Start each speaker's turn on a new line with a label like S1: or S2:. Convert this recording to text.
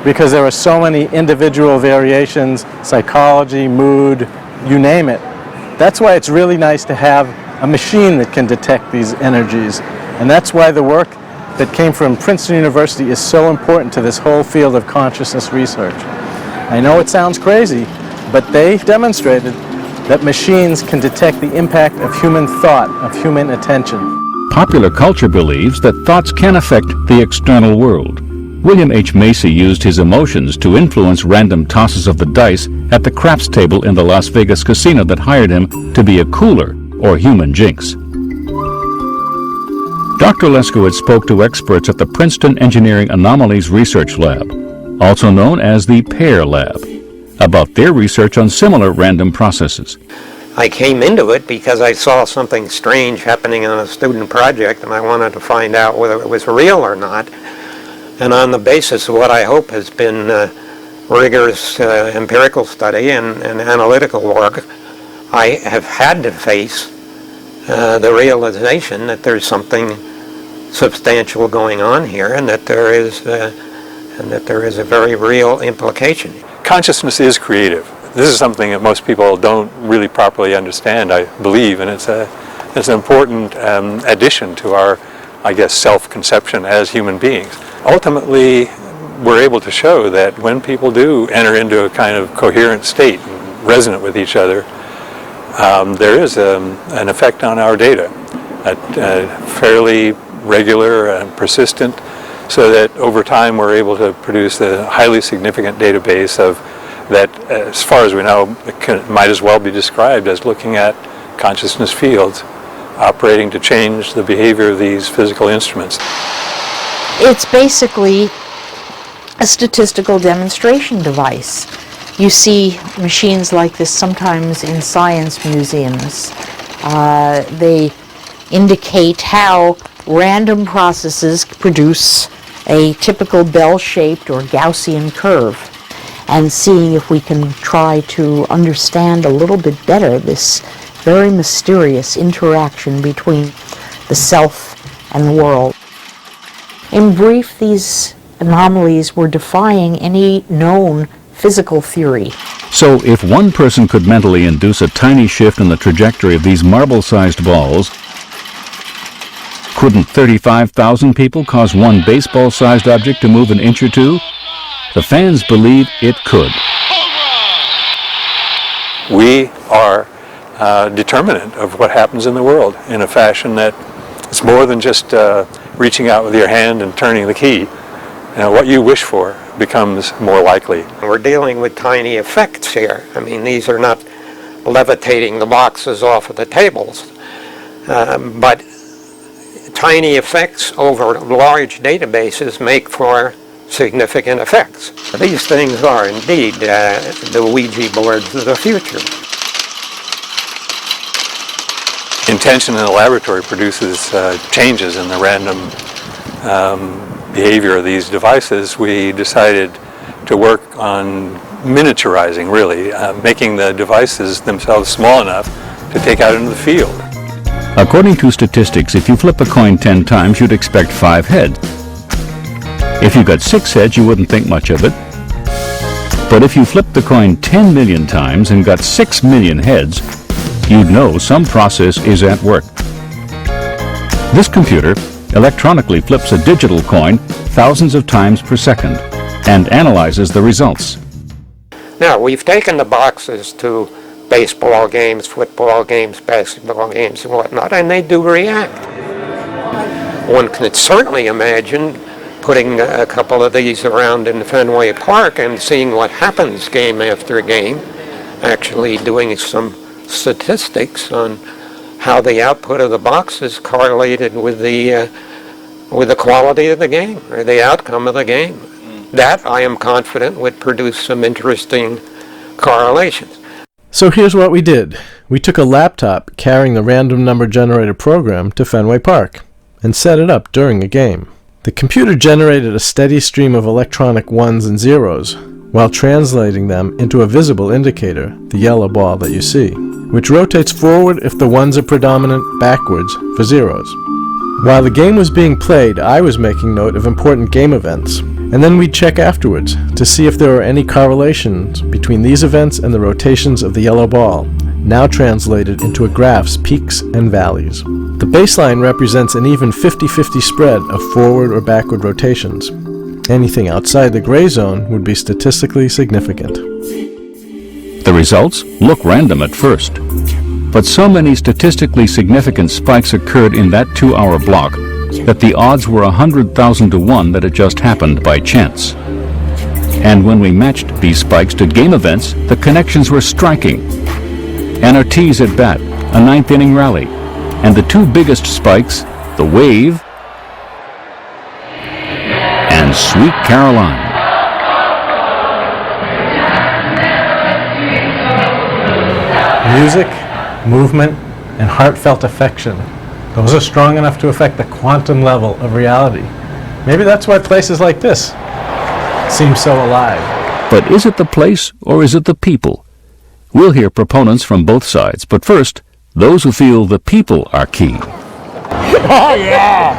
S1: because there are so many individual variations, psychology, mood, you name it. That's why it's really nice to have a machine that can detect these energies. And that's why the work that came from Princeton University is so important to this whole field of consciousness research. I know it sounds crazy, but they demonstrated that machines can detect the impact of human thought, of human attention.
S2: Popular culture believes that thoughts can affect the external world. William H. Macy used his emotions to influence random tosses of the dice at the craps table in the Las Vegas casino that hired him to be a cooler, or human jinx. Dr. Leskowitz spoke to experts at the Princeton Engineering Anomalies Research Lab, also known as the PAIR Lab, about their research on similar random processes.
S3: I came into it because I saw something strange happening on a student project, and I wanted to find out whether it was real or not. And on the basis of what I hope has been rigorous empirical study and analytical work, I have had to face the realization that there's something substantial going on here, and that there is a very real implication.
S4: Consciousness is creative. This is something that most people don't really properly understand, I believe, and it's an important addition to our, I guess, self-conception as human beings. Ultimately, we're able to show that when people do enter into a kind of coherent state, resonant with each other, there is an effect on our data, fairly regular and persistent, so that over time we're able to produce a highly significant database of that, as far as we know, might as well be described as looking at consciousness fields operating to change the behavior of these physical instruments.
S5: It's basically a statistical demonstration device. You see machines like this sometimes in science museums. They indicate how random processes produce a typical bell-shaped or Gaussian curve, and seeing if we can try to understand a little bit better this very mysterious interaction between the self and the world. In brief, these anomalies were defying any known physical theory.
S2: So if one person could mentally induce a tiny shift in the trajectory of these marble-sized balls, couldn't 35,000 people cause one baseball-sized object to move an inch or two? The fans believe it could.
S4: We are determinant of what happens in the world in a fashion that it's more than just reaching out with your hand and turning the key. What you wish for becomes more likely.
S3: We're dealing with tiny effects here. I mean, these are not levitating the boxes off of the tables, but tiny effects over large databases make for significant effects. These things are indeed the Ouija boards of the future.
S4: Intention in the laboratory produces changes in the random behavior of these devices. We decided to work on miniaturizing, really, making the devices themselves small enough to take out into the field.
S2: According to statistics, if you flip a coin 10 times, you'd expect 5 heads. If you got 6 heads, you wouldn't think much of it. But if you flipped the coin 10 million times and got 6 million heads, you'd know some process is at work. This computer electronically flips a digital coin thousands of times per second and analyzes the results.
S3: Now, we've taken the boxes to baseball games, football games, basketball games, and whatnot, and they do react. One can certainly imagine putting a couple of these around in Fenway Park and seeing what happens game after game, actually doing some statistics on how the output of the box is correlated with the quality of the game or the outcome of the game. That, I am confident, would produce some interesting correlations.
S1: So here's what we did. We took a laptop carrying the random number generator program to Fenway Park and set it up during a game. The computer generated a steady stream of electronic ones and zeros while translating them into a visible indicator, the yellow ball that you see, which rotates forward if the ones are predominant, backwards for zeros. While the game was being played, I was making note of important game events. And then we'd check afterwards to see if there were any correlations between these events and the rotations of the yellow ball, now translated into a graph's peaks and valleys. The baseline represents an even 50-50 spread of forward or backward rotations. Anything outside the gray zone would be statistically significant.
S2: The results look random at first, but so many statistically significant spikes occurred in that 2-hour block that the odds were 100,000 to 1 that it just happened by chance. And when we matched these spikes to game events, the connections were striking. An Ortiz at bat, a 9th-inning rally, and the two biggest spikes, the wave and Sweet Caroline.
S1: Music, movement, and heartfelt affection. Those are strong enough to affect the quantum level of reality. Maybe that's why places like this seem so alive.
S2: But is it the place or is it the people? We'll hear proponents from both sides, but first, those who feel the people are key.
S6: Oh, yeah!